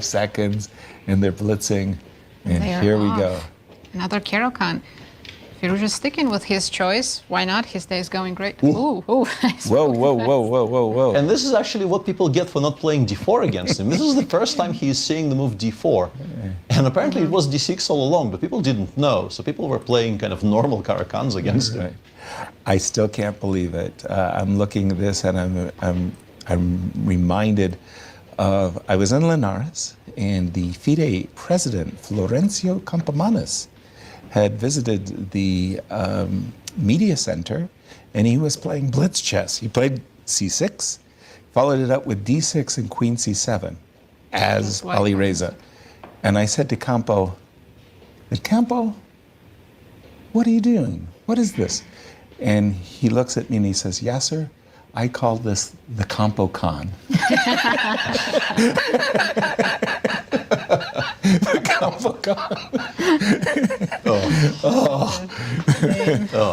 5 seconds, and they're blitzing, and here we go. Another Caro-Kann. Firouzja sticking with his choice. Why not? His day is going great. Ooh, ooh. Whoa. And this is actually what people get for not playing d4 against him. This is the first time he is seeing the move d4. And apparently it was d6 all along, but people didn't know. So people were playing kind of normal Caro-Kanns against him. I still can't believe it. I'm looking at this and I'm reminded of, I was in Linares, and the FIDE president, Florencio Campomanes, had visited the media center, and he was playing blitz chess. He played c6, followed it up with d6 and queen c7 as Alireza. And I said to Campo, what are you doing? What is this? And he looks at me and he says, Yasser, I call this the Campo-Kann. The Campo-Kann.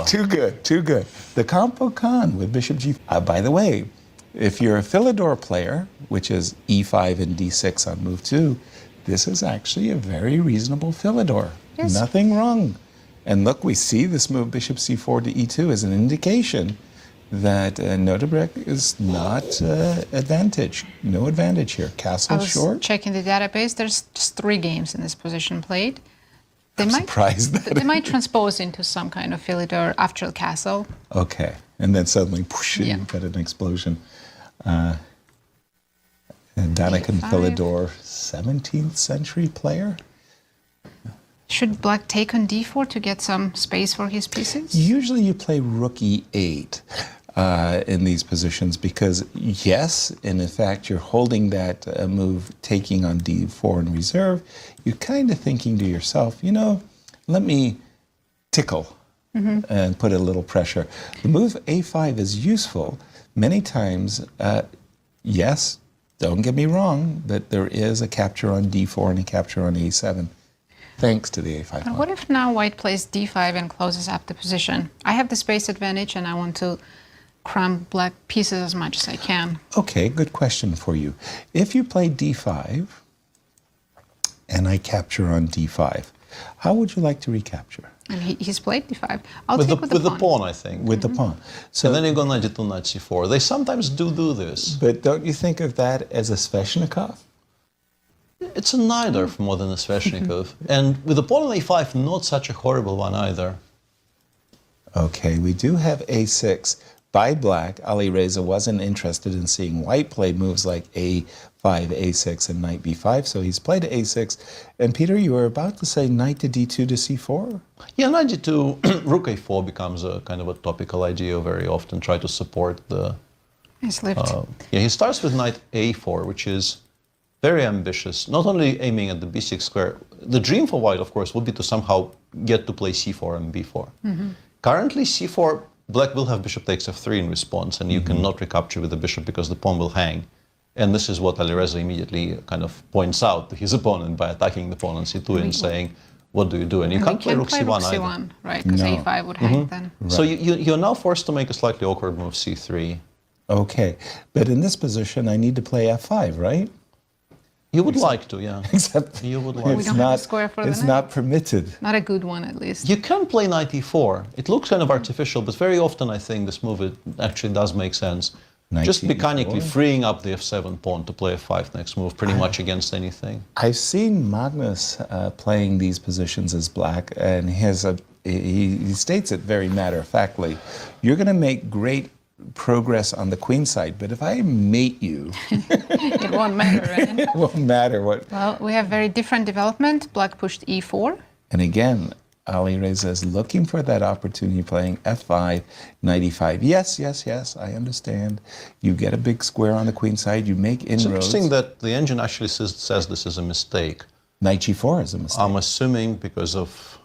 Too good, too good. The Campo-Kann with bishop g. By the way, if you're a Philidor player, which is e5 and d6 on move 2, this is actually a very reasonable Philidor. Yes. Nothing wrong. And look, we see this move bishop c4 to e2 as an indication that Notebrek is not advantage. No advantage here. Castle short. Checking the database. There's just 3 games in this position played. I'm surprised that they might transpose into some kind of Philidor after the castle. Okay, and then suddenly, whoosh, you got an explosion. And Danican Philidor, 17th century player. Should black take on d4 to get some space for his pieces? Usually you play rook e8 in these positions because, yes, and in fact, you're holding that move, taking on d4 in reserve. You're kind of thinking to yourself, you know, let me tickle and put a little pressure. The move a5 is useful. Many times, yes, don't get me wrong, that there is a capture on d4 and a capture on a7. Thanks to the a5 pawn. What if now white plays d5 and closes up the position? I have the space advantage and I want to cram black pieces as much as I can. Okay, good question for you. If you play d5 and I capture on d5, how would you like to recapture? And he's played d5. I'll with take the, with the pawn, I think. With the pawn. So and then you go knight d2, knight c4. They sometimes do this. But don't you think of that as a Sveshnikov? It's a neither more than a Sveshnikov. And with the pawn on a5, not such a horrible one either. Okay, we do have a6 by black. Alireza wasn't interested in seeing white play moves like a5, a6, and knight b5, so he's played a6. And Peter, you were about to say knight to d2 to c4? Yeah, knight d2, rook a4 becomes a kind of a topical idea very often. Try to support the... He's left. Yeah, he starts with knight a4, which is very ambitious, not only aiming at the b6 square. The dream for white, of course, would be to somehow get to play c4 and b4. Currently, c4, black will have bishop takes f3 in response, and you cannot recapture with the bishop because the pawn will hang. And this is what Alireza immediately kind of points out to his opponent by attacking the pawn on c2 and saying, what do you do? And you can't play rook c1 either. Right, because a5 would hang then. Right. So you're now forced to make a slightly awkward move, c3. Okay, but in this position, I need to play f5, right? You would like to, yeah. Except you would like we don't have a square for the it's knight. not permitted. Not a good one, at least. You can play knight e4. It looks kind of artificial, but very often I think this move it actually does make sense. Just mechanically freeing up the f7 pawn to play f5 next move, pretty much against anything. I've seen Magnus playing these positions as black, and he states it very matter-of-factly. You're going to make great progress on the queen side, but if I mate you... It won't matter, right? It won't matter what... Well, we have very different development. Black pushed e4. And again, Alireza is looking for that opportunity, playing f5, knight e5. Yes, yes, yes, I understand. You get a big square on the queen side, you make inroads. It's interesting that the engine actually says this is a mistake. Knight g4 is a mistake. I'm assuming because of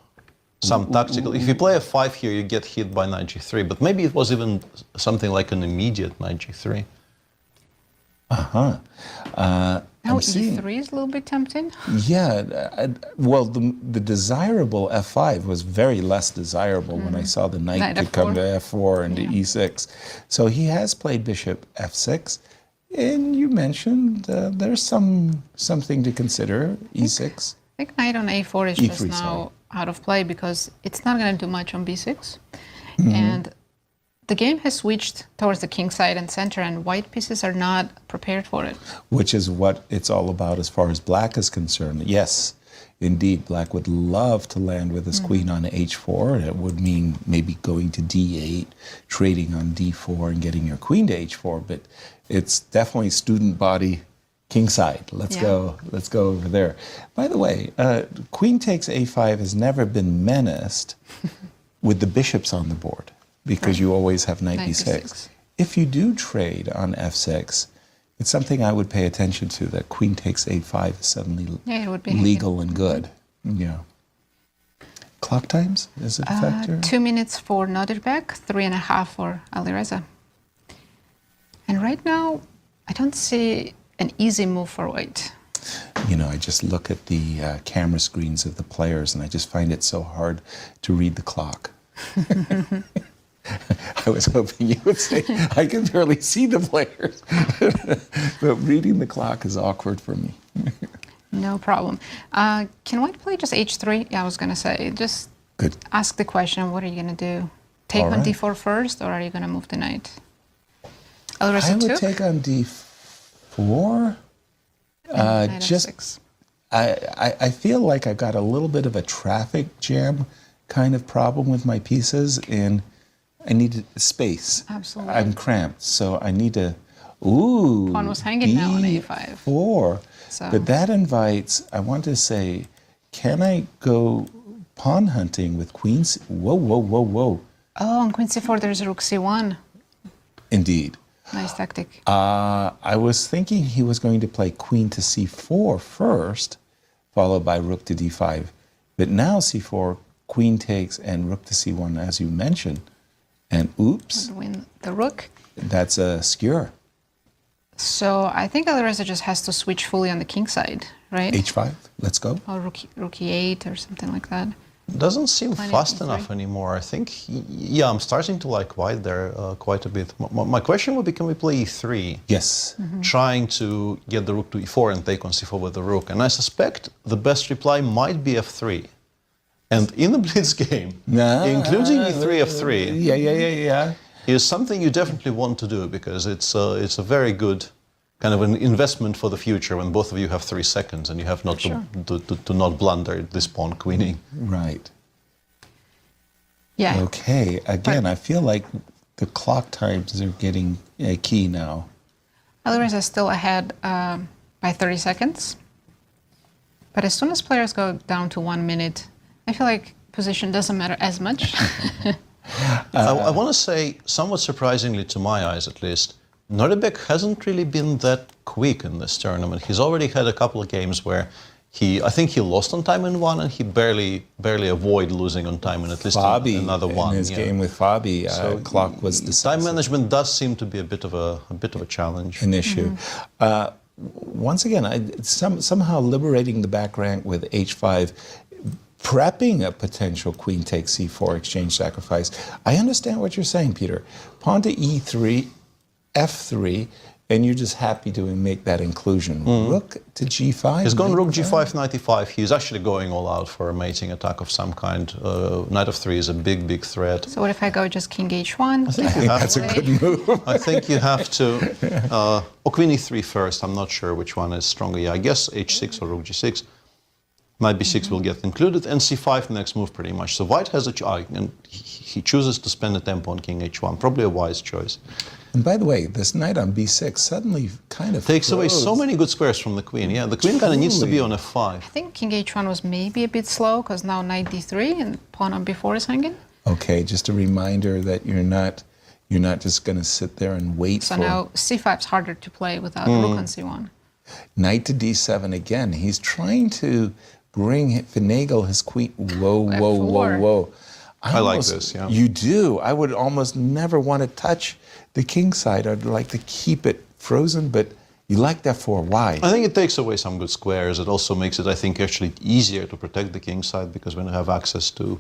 some tactical... If you play f5 here, you get hit by knight g3, but maybe it was even something like an immediate knight g3. Now e3 is a little bit tempting. Yeah, well, the desirable f5 was very less desirable when I saw the knight to come to f4 and to e6. So he has played bishop f6, And you mentioned there's something to consider, e6. I think knight on a4 is E3, just now sorry. out of play because it's not going to do much on b6. Mm-hmm. And the game has switched towards the king side and center, and white pieces are not prepared for it. Which is what it's all about as far as black is concerned. Yes, indeed, black would love to land with his queen on h4. That would mean maybe going to d8, trading on d4, and getting your queen to h4. But it's definitely student body king side. Let's go over there. By the way, queen takes a5 has never been menaced with the bishops on the board because you always have knight b6. If you do trade on f6, it's something I would pay attention to, that queen takes a5 is suddenly it would be legal and good. Yeah. Clock times, is it a factor? 2 minutes for Nodirbeck, 3.5 for Alireza. And right now, I don't see an easy move for white. You know, I just look at the camera screens of the players and I just find it so hard to read the clock. I was hoping you would say, I can barely see the players. But reading the clock is awkward for me. No problem. Can white play just h3? Yeah, I was going to say, just Good. ask the question, what are you going to do? Take All on right. d4 first, or are you going to move the knight? Alireza I would took. take on d4. Knight Just, f6. I feel like I've got a little bit of a traffic jam kind of problem with my pieces, and I need space. Absolutely. I'm cramped, so I need to. Ooh. Pawn was hanging now on a5. d4. So- But that invites. I want to say, can I go pawn hunting with queens? Whoa, whoa, whoa, whoa. Oh, on queen c4, there's rook c1. Indeed. Nice tactic. I was thinking he was going to play queen to c4 first, followed by rook to d5. But now c4, queen takes, and rook to c1, as you mentioned. And oops, Win the rook. that's a skewer. So I think Alireza just has to switch fully on the king side, right? h5, let's go. Or rook e8 or something like that. Doesn't seem Playing fast e3. enough anymore. I think, yeah, I'm starting to like white there quite a bit. My question would be, can we play e3? Yes. Trying to get the rook to e4 and take on c4 with the rook. And I suspect the best reply might be f3. And in the Blitz game, including e3, f3, Yeah. is something you definitely want to do because it's a very good kind of an investment for the future when both of you have 3 seconds and you have not to not blunder this pawn queening. Right. Yeah. Okay. Again, I feel like the clock times are getting key now. Alireza is still ahead by 30 seconds. But as soon as players go down to 1 minute, I feel like position doesn't matter as much. I want to say, somewhat surprisingly to my eyes at least, Norbek hasn't really been that quick in this tournament. He's already had a couple of games where I think he lost on time in one, and he barely avoided losing on time in at least another one. In his game with Fabi, clock was decisive. Time management does seem to be a bit of a challenge. An issue. Once again, somehow liberating the back rank with h5, prepping a potential queen takes c4 exchange sacrifice. I understand what you're saying, Peter. Pawn to e3, f3, and you're just happy to make that inclusion. Rook to g5. He's gone rook g5, knight e5. He's actually going all out for a mating attack of some kind. Knight f3 is a big threat. So what if I go just king h1? I think you have That's a good move. I think you have to, or queen e3 first. I'm not sure which one is stronger. Yeah, I guess h6 or rook g6. Knight b6 will get included, and c5 next move pretty much. So white has and he chooses to spend a tempo on king h1. Probably a wise choice. And by the way, this knight on b6 suddenly kind of Takes away so many good squares from the queen. Yeah, the queen kind of needs to be on f5. I think king h1 was maybe a bit slow because now knight d3 and pawn on b4 is hanging. Okay, just a reminder that you're not just going to sit there and wait So for now c5 is harder to play without rook on c1. knight to d7 again. He's trying to finagle his queen. Whoa. I like this, yeah. You do. I would almost never want to touch the king side. I'd like to keep it frozen, but you like that for why? I think it takes away some good squares. It also makes it, I think, actually easier to protect the king side because when you have access to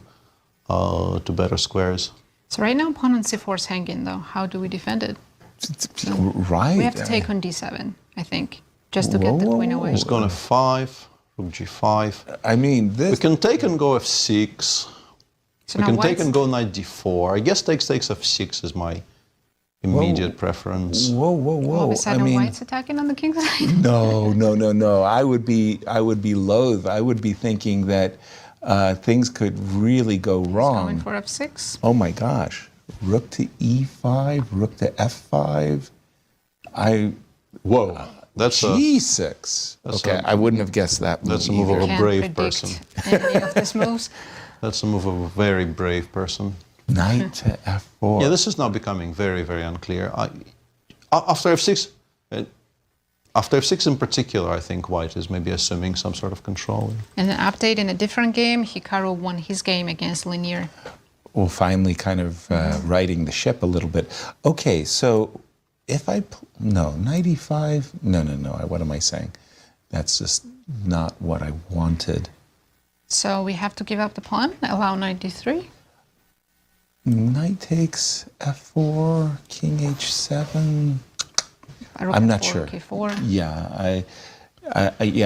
better squares. So right now pawn on c4 is hanging though. How do we defend it? Right. We have to take on d7, I think, just to get the queen away. It's going f5, rook g5. I mean, We this. can take and go f6. So We now can take white's- and go knight d4. I guess takes f6 is my immediate preference. Whoa, whoa, whoa! all of a I sudden mean, white's attacking on the king's side. no. I would be loath. I would be thinking that things could really go Going wrong. for f6. Oh my gosh! Rook to e5, rook to f5. Whoa! That's a G6. Okay, I wouldn't have guessed that move. That's a move of either. a Can't brave predict person. any of these moves. That's a move of a very brave person. Knight to f4. Yeah, this is now becoming very, very unclear. After f6, after f6 in particular, I think white is maybe assuming some sort of control. In an update in a different game, Hikaru won his game against Linear. Well, finally kind of righting the ship a little bit. Okay, so if no, knight e5, no, what am I saying? That's just not what I wanted. So we have to give up the pawn, allow knight d3. Knight takes f4, king h7. Rook I'm not f4, sure. k4. Yeah,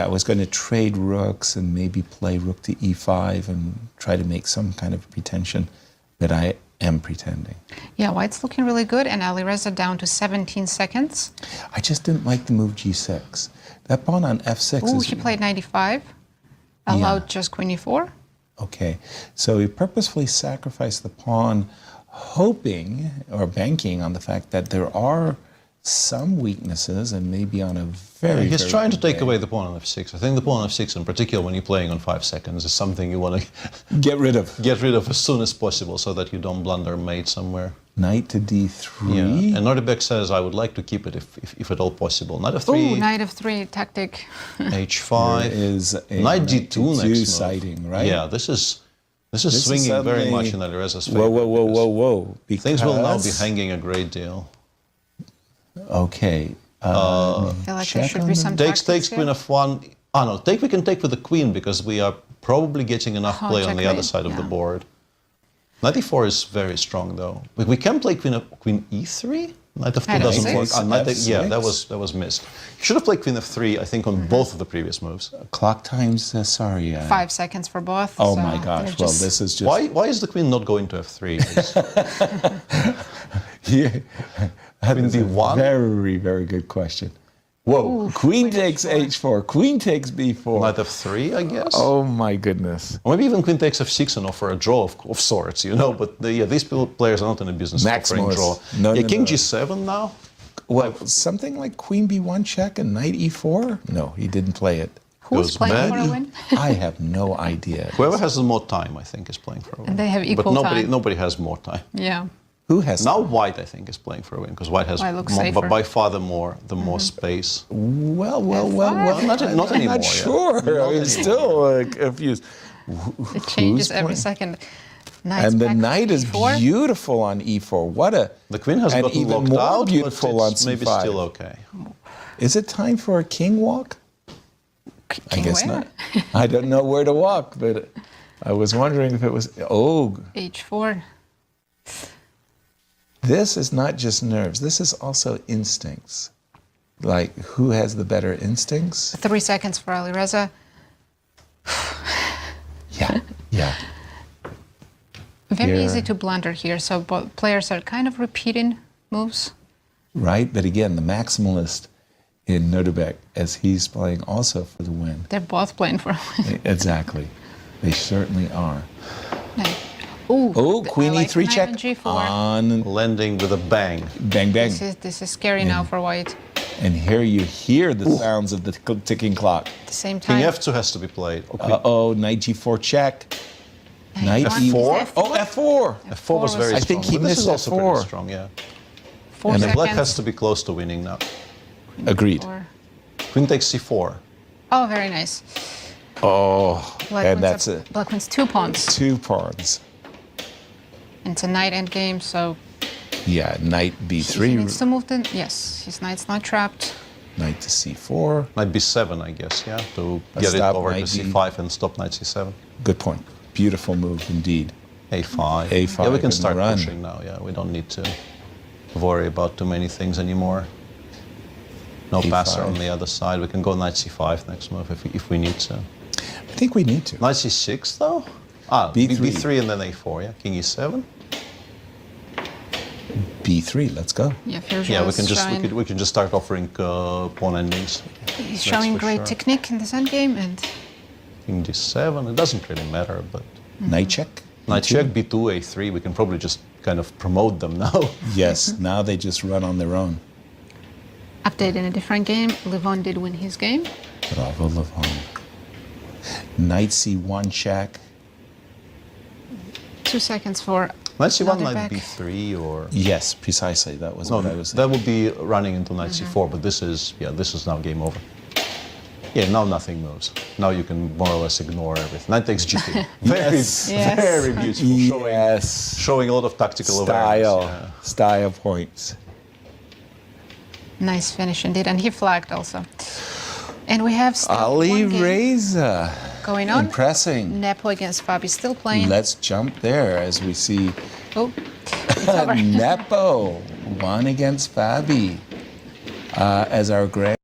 I was going to trade rooks and maybe play rook to e5 and try to make some kind of pretension that I am pretending. Yeah, white's looking really good, and Alireza down to 17 seconds. I just didn't like the move g6. That pawn on f6 Ooh, is... he played knight e5, allowed just queen e4. Okay, so he purposefully sacrificed the pawn, hoping or banking on the fact that there are some weaknesses and maybe on a very, He's very trying to good take day. away the pawn on f6. I think the pawn on f6, in particular when you're playing on 5 seconds, is something you want to Get rid of. get rid of as soon as possible so that you don't blunder mate somewhere. Knight to d3. Yeah. And Nordebek says, I would like to keep it if at all possible. Knight f3, Ooh, knight f3 tactic. h5, There is a knight d2 next move. sighting, right? Yeah, this is is swinging very suddenly- much in Alireza's favor. Whoa. Because Things will now be hanging a great deal. Okay. I feel like there check should on be the- some Takes tactics queen here. f1. No, we can take with the queen because we are probably getting enough play on the other checkmate, side of the yeah. board. Knight e4 is very strong though. We can play queen e3. Knight f2 Knight doesn't f6. work. Yeah, F6. that was missed. You should have played queen f3. I think on both of the previous moves. Clock times, sorry. 5 sequence for both. Oh so my they're gosh, well, just- this is just... Why is the queen not going to f3? Yeah, that Queen is a d1? very, very good question. Whoa, Ooh, queen queen takes h4. h4, queen takes b4. Knight f3, I guess. Oh my goodness. Or maybe even queen takes f6 and offer a draw of sorts, you know. But these players are not in the business of offering Maximalist. draw. No, yeah, no, king no. g7 now. Well, something like queen b1 check and knight e4? No, he didn't play it. Who's goes playing back. for a win? I have no idea. Whoever has the more time, I think, is playing for a win. And they have equal but time. nobody has more time. Yeah. Who has... Now white, I think, is playing for a win because white has White looks more, safer. by far the more space. Well, Not I'm anymore, not yeah. sure. Not I'm anymore. still confused. It changes Who's every playing? second. Knight's And the back knight is e4. beautiful on e4. What a... The queen has and gotten even locked more out, beautiful but on it's maybe c5. still okay. Is it time for a king walk? I King guess where? not. I don't know where to walk, but I was wondering if it was... Oh, h4. this is not just nerves. This is also instincts. Like, who has the better instincts? 3 seconds for Alireza. Yeah. Very Here. easy to blunder here. So both players are kind of repeating moves. Right? But again, the maximalist in Nordebek, as he's playing also for the win. They're both playing for a win. Exactly. They certainly are. Knight. Ooh, Oh, I queen like e3 knight check on g4. on Landing with a bang. bang bang. This is scary now for white. And here you hear the sounds of the ticking clock. At the same King time. f2 has to be played. Or queen Uh-oh, knight g4 check. Knight F4? e4. Oh, f4. f4 was very I strong. think he but this is missed also f4. pretty strong, yeah. 4 And seconds. black has to be close to winning now. Agreed. Or- Queen takes c4. Oh, very nice. Oh, Black and wins that's it. Black wins 2 pawns. 2 pawns. And it's a knight endgame, so Yeah, knight he b3, needs to move the... Yes, his knight's not trapped. knight to c4. Knight b7, I guess, yeah, to Let's get it stop over to knight d- c5 and stop knight c7. Good point. Beautiful move indeed. a5. A5 Yeah, we in can the start run. pushing now, yeah, we don't need to. worry about too many things anymore. No A5. passer on the other side. We can go knight c5 next move if we need to. I think we need to. Knight c6 though? Ah, B3. b3 and then a4, yeah? King e7? B3, let's go. Yeah, Firouzja Yeah, we is can just showing, we can just start offering pawn endings. he's That's showing for great sure. technique in this endgame, and King d7, it doesn't really matter, but Knight check. knight B2. check, b2, a3, we can probably just kind of promote them now. Yes, now they just run on their own. update in a different game. Levon did win his game. Bravo, Levon. Knight c1 check. 2 seconds for Knight c1, another knight back. b3, or Yes, precisely. That was no, what I was that saying. would be running into knight c4. But this is now game over. Yeah, now nothing moves. Now you can more or less ignore everything. Knight takes g2. Very, Yes. Yes. very beautiful. Yes. Showing a lot of tactical awareness. Style. Yeah. Style points. Nice finish indeed, and he flagged also. And we have still Ali one game Reza. going on. Impressing. Nepo against Fabi still playing. Let's jump there as we see Oh, it's over. Nepo won against Fabi as our grand.